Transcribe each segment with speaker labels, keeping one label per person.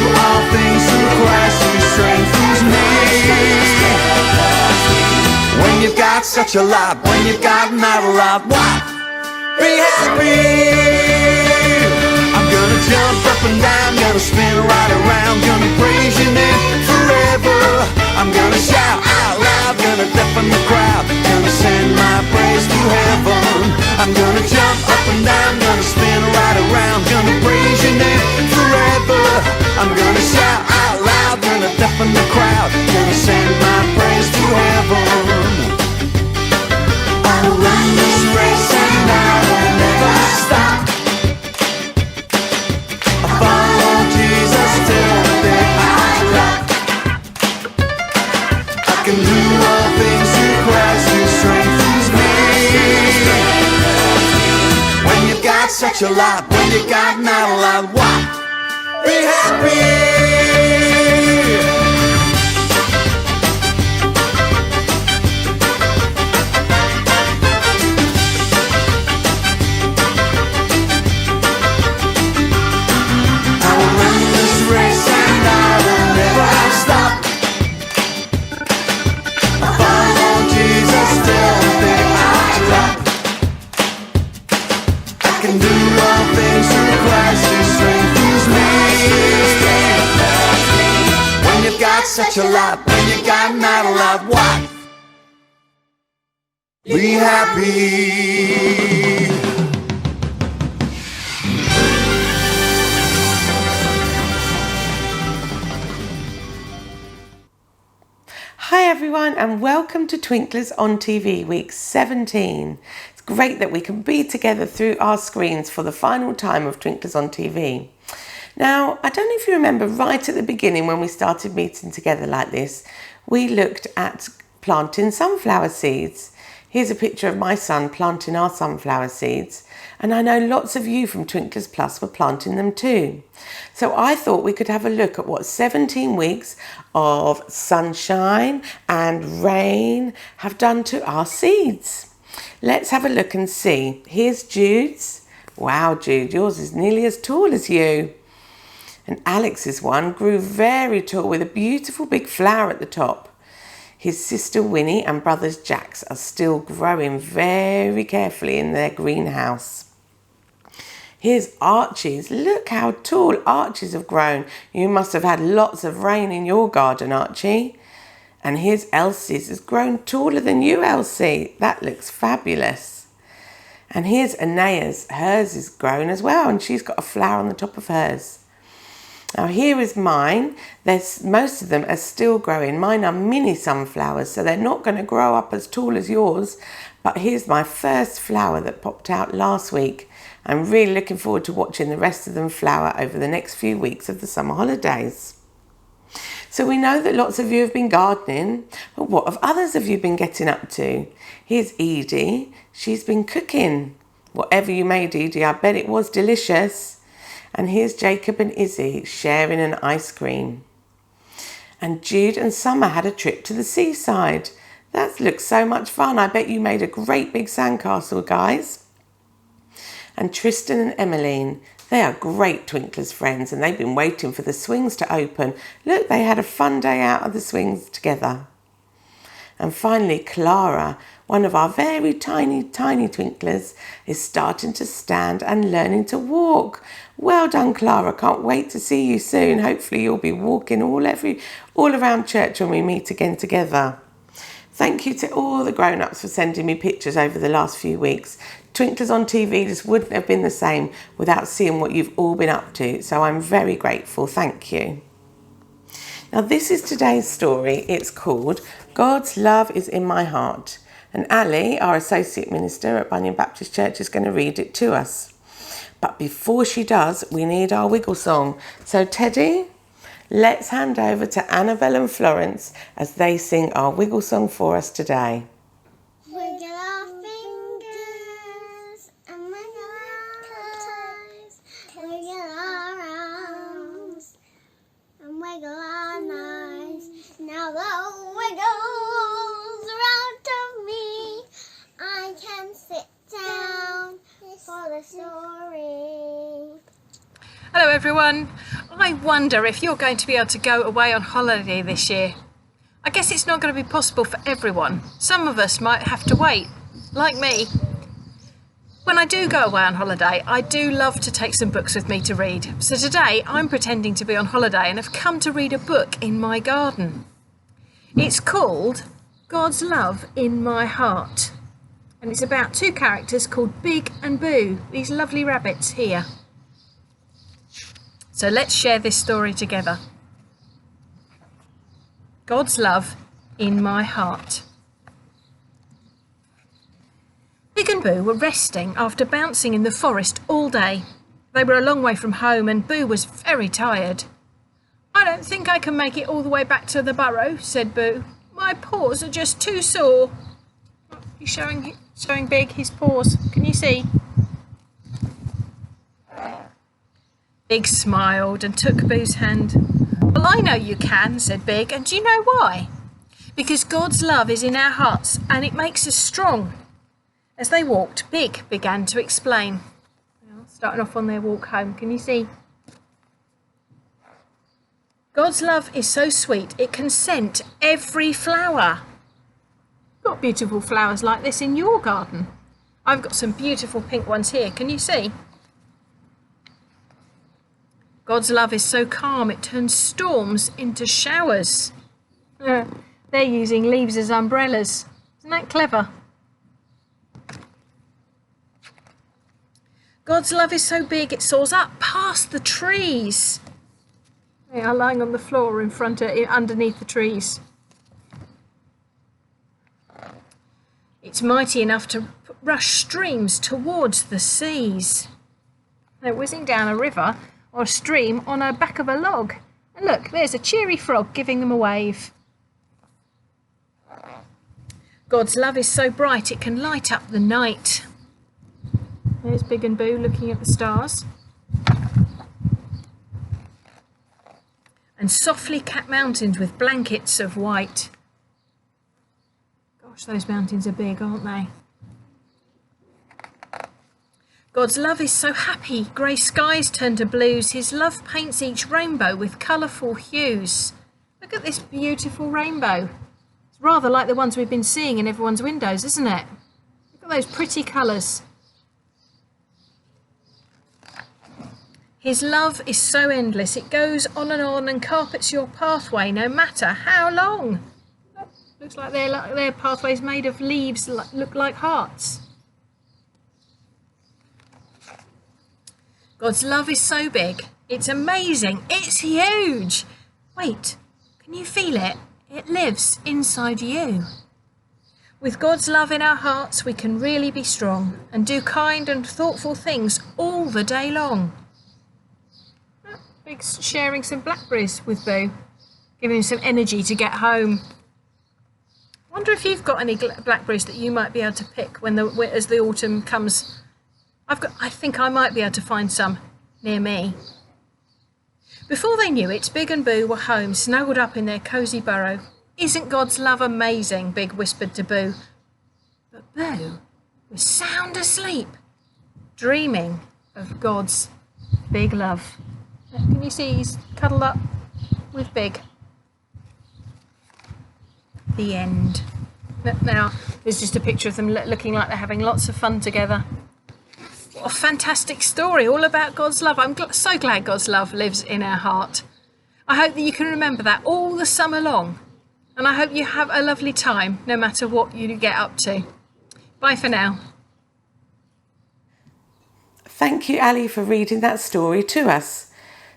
Speaker 1: all things through Christ who strengthens me. When you've got such a lot, when you've got not a lot, what? Be happy. I'm gonna jump up and down, gonna spin right around, gonna praise your name forever. I'm gonna shout out loud, gonna deafen the crowd, gonna send my praise to heaven. I'm gonna jump up and down, gonna spin right around, gonna praise your name forever. I'm gonna shout out loud, gonna deafen the crowd, gonna send my praise to heaven. I'll run this race and I will never stop. I follow Jesus till the day I drop. I can do all things through Christ who strengthens me. When you've got such a lot, when you've got not a lot, what? Be happy. Such a lot, when you got not a lot, what? Be happy.
Speaker 2: Hi everyone and welcome to Twinklers on TV week 17. It's great that we can be together through our screens for the final time of Twinklers on TV. Now, I don't know if you remember right at the beginning when we started meeting together like this, we looked at planting sunflower seeds. Here's a picture of my son planting our sunflower seeds. And I know lots of you from Twinklers Plus were planting them too. So I thought we could have a look at what 17 weeks of sunshine and rain have done to our seeds. Let's have a look and see. Here's Jude's. Wow, Jude, yours is nearly as tall as you. And Alex's one grew very tall with a beautiful big flower at the top. His sister Winnie and brothers Jack's are still growing very carefully in their greenhouse. Here's Archie's. Look how tall Archie's have grown. You must have had lots of rain in your garden, Archie. And here's Elsie's. Has grown taller than you, Elsie. That looks fabulous. And here's Anaya's. Hers is grown as well and she's got a flower on the top of hers. Now here is mine. Most of them are still growing. Mine are mini sunflowers, so they're not going to grow up as tall as yours. But here's my first flower that popped out last week. I'm really looking forward to watching the rest of them flower over the next few weeks of the summer holidays. So we know that lots of you have been gardening, but what of others have you been getting up to? Here's Edie. She's been cooking. Whatever you made, Edie, I bet it was delicious. And here's Jacob and Izzy sharing an ice cream. And Jude and Summer had a trip to the seaside. That looks so much fun. I bet you made a great big sandcastle, guys. And Tristan and Emmeline, they are great Twinklers friends and they've been waiting for the swings to open. Look, they had a fun day out of the swings together. And finally, Clara, one of our very tiny Twinklers, is starting to stand and learning to walk. Well done, Clara. Can't wait to see you soon. Hopefully you'll be walking all around church when we meet again together. Thank you to all the grown-ups for sending me pictures over the last few weeks. Twinklers on TV just wouldn't have been the same without seeing what you've all been up to. So I'm very grateful. Thank you. Now this is today's story. It's called God's Love is in My Heart. And Ali, our Associate Minister at BunyanBaptist Church, is going to read it to us. But before she does, we need our wiggle song. So Teddy, let's hand over to Annabelle and Florence as they sing our wiggle song for us today.
Speaker 3: Wiggle our fingers and wiggle our toes, wiggle our arms and wiggle our knives. Now the wiggles are out of me. I can sit down for the story.
Speaker 4: Hello everyone, I wonder if you're going to be able to go away on holiday this year. I guess it's not going to be possible for everyone. Some of us might have to wait, like me. When I do go away on holiday, I do love to take some books with me to read. So today I'm pretending to be on holiday and have come to read a book in my garden. It's called God's Love in My Heart. And it's about two characters called Big and Boo, these lovely rabbits here. So let's share this story together. God's Love in My Heart. Big and Boo were resting after bouncing in the forest all day. They were a long way from home and Boo was very tired. "I don't think I can make it all the way back to the burrow," said Boo. "My paws are just too sore." He's showing Big his paws. Can you see? Big smiled and took Boo's hand. "Well, I know you can," said Big, "and do you know why? Because God's love is in our hearts and it makes us strong." As they walked, Big began to explain. Starting off on their walk home, can you see? God's love is so sweet, it can scent every flower. Got beautiful flowers like this in your garden. I've got some beautiful pink ones here, can you see? God's love is so calm, it turns storms into showers. They're using leaves as umbrellas. Isn't that clever? God's love is so big it soars up past the trees. They are lying on the floor underneath the trees. It's mighty enough to rush streams towards the seas. They're whizzing down a river or a stream on the back of a log. And look, there's a cheery frog giving them a wave. God's love is so bright it can light up the night. There's Big and Boo looking at the stars. And softly capped mountains with blankets of white. Gosh, those mountains are big, aren't they? God's love is so happy, grey skies turn to blues. His love paints each rainbow with colourful hues. Look at this beautiful rainbow. It's rather like the ones we've been seeing in everyone's windows, isn't it? Look at those pretty colours. His love is so endless, it goes on and carpets your pathway no matter how long. Looks like their pathway's made of leaves look like hearts. God's love is so big, it's amazing, it's huge. Wait, can you feel it? It lives inside you. With God's love in our hearts, we can really be strong and do kind and thoughtful things all the day long. Big's sharing some blackberries with Boo, giving him some energy to get home. I wonder if you've got any blackberries that you might be able to pick as the autumn comes. I think I might be able to find some near me. Before they knew it, Big and Boo were home, snuggled up in their cosy burrow. "Isn't God's love amazing?" Big whispered to Boo. But Boo was sound asleep, dreaming of God's big love. Can you see he's cuddled up with Big? The end. Now, there's just a picture of them looking like they're having lots of fun together. What a fantastic story, all about God's love. I'm so glad God's love lives in our heart. I hope that you can remember that all the summer long. And I hope you have a lovely time, no matter what you get up to. Bye for now.
Speaker 2: Thank you, Ali, for reading that story to us.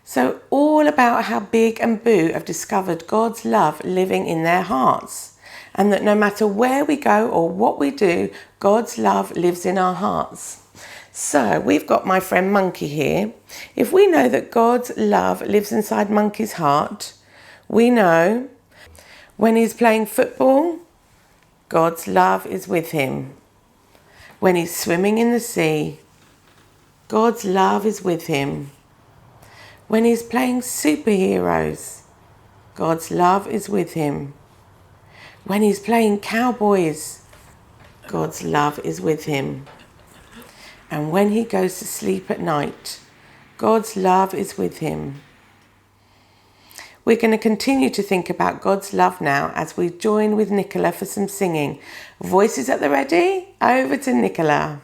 Speaker 2: So all about how Big and Boo have discovered God's love living in their hearts, and that no matter where we go or what we do, God's love lives in our hearts. So we've got my friend Monkey here. If we know that God's love lives inside Monkey's heart, we know when he's playing football, God's love is with him. When he's swimming in the sea, God's love is with him. When he's playing superheroes, God's love is with him. When he's playing cowboys, God's love is with him. And when he goes to sleep at night, God's love is with him. We're going to continue to think about God's love now as we join with Nicola for some singing. Voices at the ready? Over to Nicola.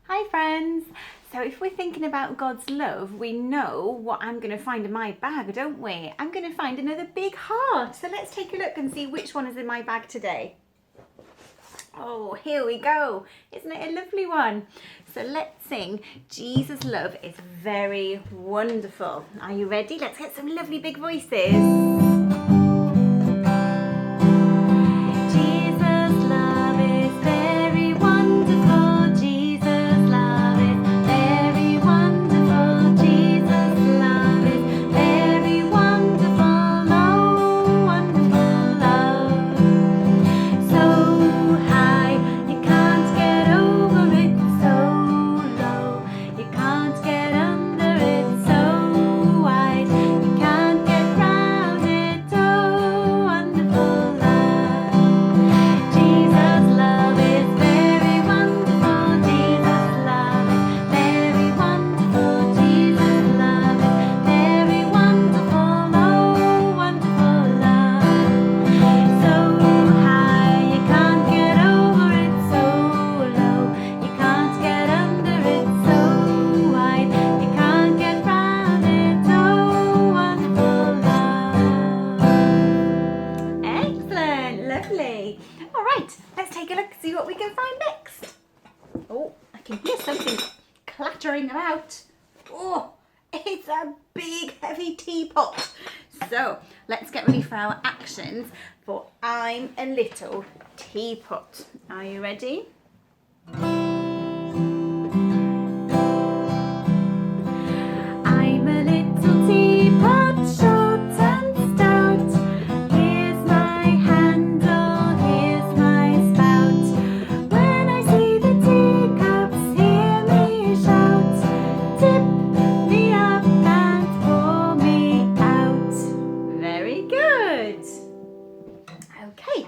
Speaker 5: Hi friends! So if we're thinking about God's love, we know what I'm going to find in my bag, don't we? I'm going to find another big heart. So let's take a look and see which one is in my bag today. Oh, here we go. Isn't it a lovely one? So let's sing Jesus' love is very wonderful. Are you ready? Let's get some lovely big voices. About. Oh, it's a big heavy teapot. So let's get ready for our actions for I'm a little teapot. Are you ready? I'm a little teapot, short and stout. Here's my handle, here's my spout. When I see the teacups, hear me shout. Tip me up and pour me out. Very good. Okay.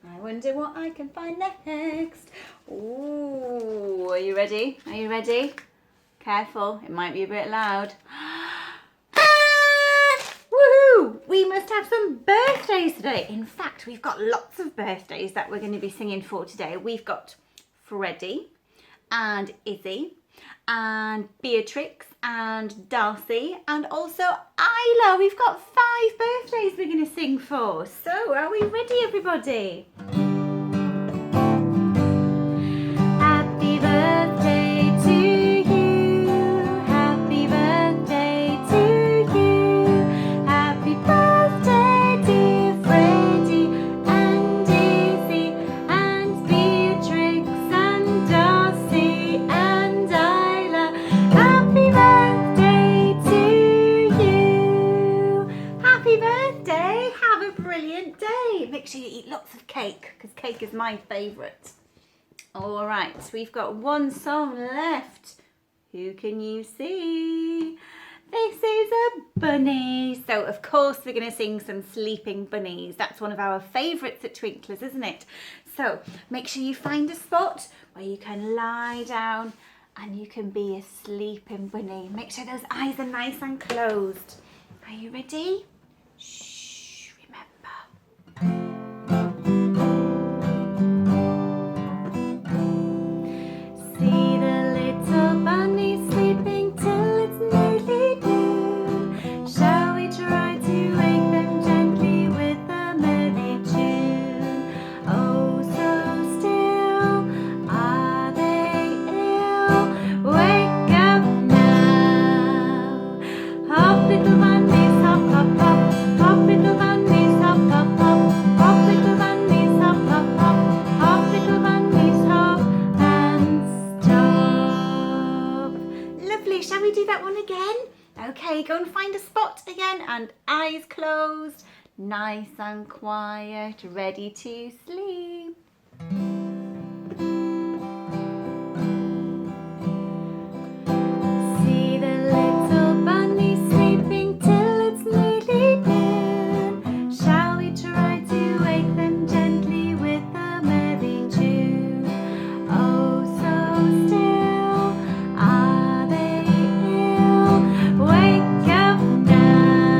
Speaker 5: I wonder what I can find next. Ooh, are you ready? Are you ready? Careful, it might be a bit loud. Woohoo! We must have some birthdays today. In fact, we've got lots of birthdays that we're going to be singing for today. We've got Freddie and Izzy and Beatrix and Darcy and also Isla. We've got 5 birthdays we're going to sing for. So, are we ready, everybody? Happy birthday to you. Happy birthday to you. Happy birthday, dear Freddie and Izzy and Beatrix and Darcy and Isla. Happy birthday to you. Happy birthday. Have a brilliant day. Make sure you eat lots of cake because cake is my favourite. All right, we've got one song left. Who can you see? This is a bunny. So, of course, we're going to sing some Sleeping Bunnies. That's one of our favourites at Twinklers, isn't it? So, make sure you find a spot where you can lie down and you can be a sleeping bunny. Make sure those eyes are nice and closed. Are you ready? Shh, remember. See the little bunny sleeping till it's nearly noon. Shall we try to wake them gently with a melody tune? Oh, so still are they ill. Wake up now. Hop, little bunnies, hop, hop, hop. Hop, little bunnies, hop, hop, hop. Hop, little bunnies, hop, hop, hop. Hop, little bunnies, hop and stop. Lovely. Shall we do that one again? Okay, go and find a spot again and eyes closed, nice and quiet, ready to sleep. See the little bunny sleeping till it's nearly noon. Shall we try to wake them gently with a merry tune? Oh, so still are they ill. Wake up now.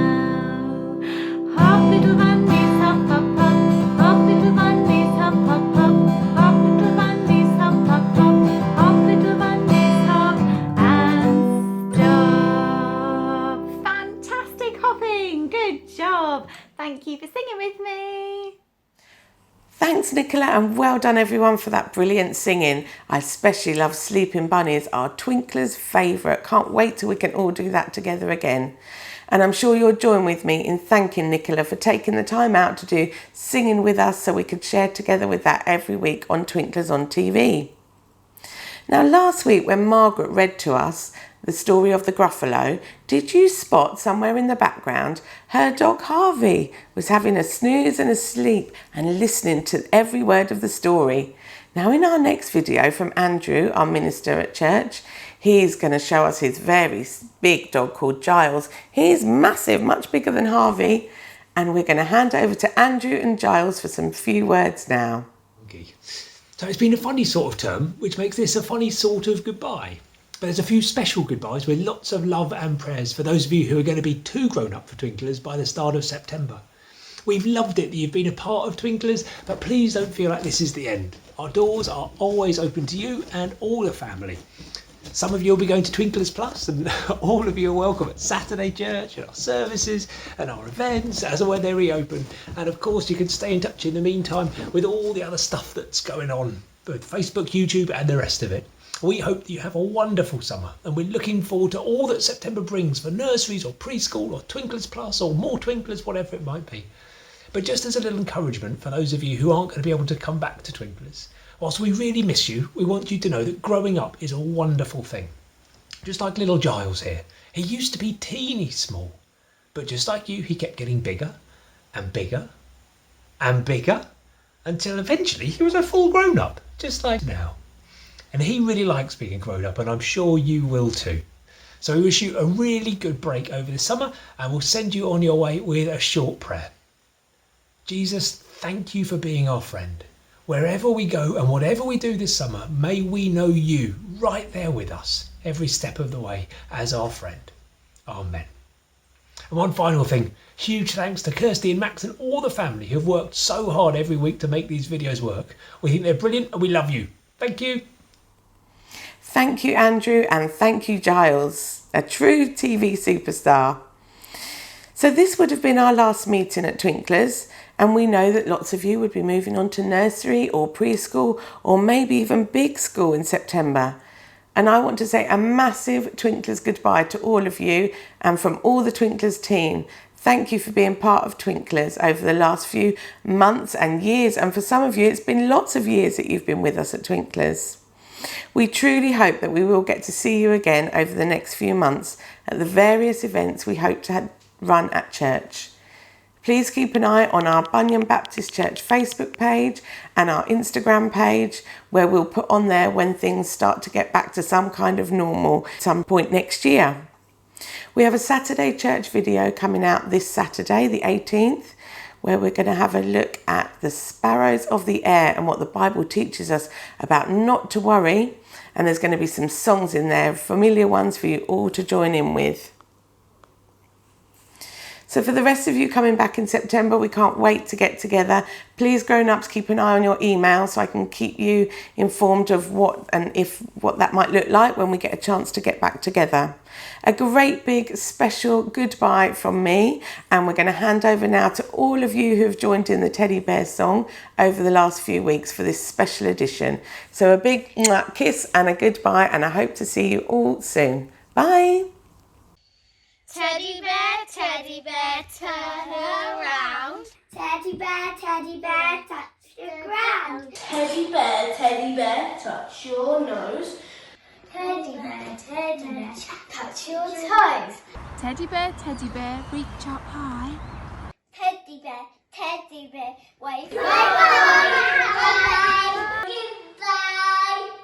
Speaker 5: Good job. Thank you for singing with me.
Speaker 2: Thanks, Nicola, and well done everyone for that brilliant singing. I especially love Sleeping Bunnies, our Twinklers' favourite. Can't wait till we can all do that together again. And I'm sure you'll join with me in thanking Nicola for taking the time out to do singing with us so we could share together with that every week on Twinklers on TV. Now, last week when Margaret read to us the story of the Gruffalo, did you spot somewhere in the background her dog Harvey was having a snooze and a sleep and listening to every word of the story? Now, in our next video from Andrew, our minister at church, he's going to show us his very big dog called Giles. He's massive, much bigger than Harvey. And we're going to hand over to Andrew and Giles for some few words now.
Speaker 6: Okay. So it's been a funny sort of term, which makes this a funny sort of goodbye. But there's a few special goodbyes with lots of love and prayers for those of you who are going to be too grown up for Twinklers by the start of September. We've loved it that you've been a part of Twinklers, but please don't feel like this is the end. Our doors are always open to you and all the family. Some of you will be going to Twinklers Plus, and all of you are welcome at Saturday church and our services and our events as and when they reopen. And of course you can stay in touch in the meantime with all the other stuff that's going on, both Facebook, YouTube and the rest of it. We hope that you have a wonderful summer, and we're looking forward to all that September brings for nurseries or preschool or Twinklers Plus or more Twinklers, whatever it might be. But just as a little encouragement for those of you who aren't going to be able to come back to Twinklers, whilst we really miss you, we want you to know that growing up is a wonderful thing. Just like little Giles here. He used to be teeny small, but just like you, he kept getting bigger and bigger and bigger until eventually he was a full grown up, just like now. And he really likes being a grown up, and I'm sure you will too. So we wish you a really good break over the summer, and we'll send you on your way with a short prayer. Jesus, thank you for being our friend. Wherever we go and whatever we do this summer, may we know you right there with us every step of the way as our friend. Amen. And one final thing, huge thanks to Kirsty and Max and all the family who have worked so hard every week to make these videos work. We think they're brilliant and we love you. Thank you.
Speaker 2: Thank you, Andrew, and thank you, Giles, a true TV superstar. So this would have been our last meeting at Twinklers, and we know that lots of you would be moving on to nursery or preschool or maybe even big school in September. And I want to say a massive Twinklers goodbye to all of you, and from all the Twinklers team, thank you for being part of Twinklers over the last few months and years, and for some of you it's been lots of years that you've been with us at Twinklers. We truly hope that we will get to see you again over the next few months at the various events we hope to run at church. Please keep an eye on our BunyanBaptist Church Facebook page and our Instagram page, where we'll put on there when things start to get back to some kind of normal at some point next year. We have a Saturday church video coming out this Saturday, the 18th, where we're going to have a look at the sparrows of the air and what the Bible teaches us about not to worry. And there's going to be some songs in there, familiar ones for you all to join in with. So for the rest of you coming back in September, we can't wait to get together. Please, grown-ups, keep an eye on your email so I can keep you informed of what that might look like when we get a chance to get back together. A great big special goodbye from me, and we're going to hand over now to all of you who have joined in the teddy bear song over the last few weeks for this special edition. So a big kiss and a goodbye, and I hope to see you all soon. Bye.
Speaker 3: Teddy bear, turn around. Teddy bear, touch the ground.
Speaker 7: Teddy bear, touch your nose.
Speaker 3: Teddy bear, touch your toes.
Speaker 5: Teddy bear, reach up high.
Speaker 3: Teddy bear, wave. Bye.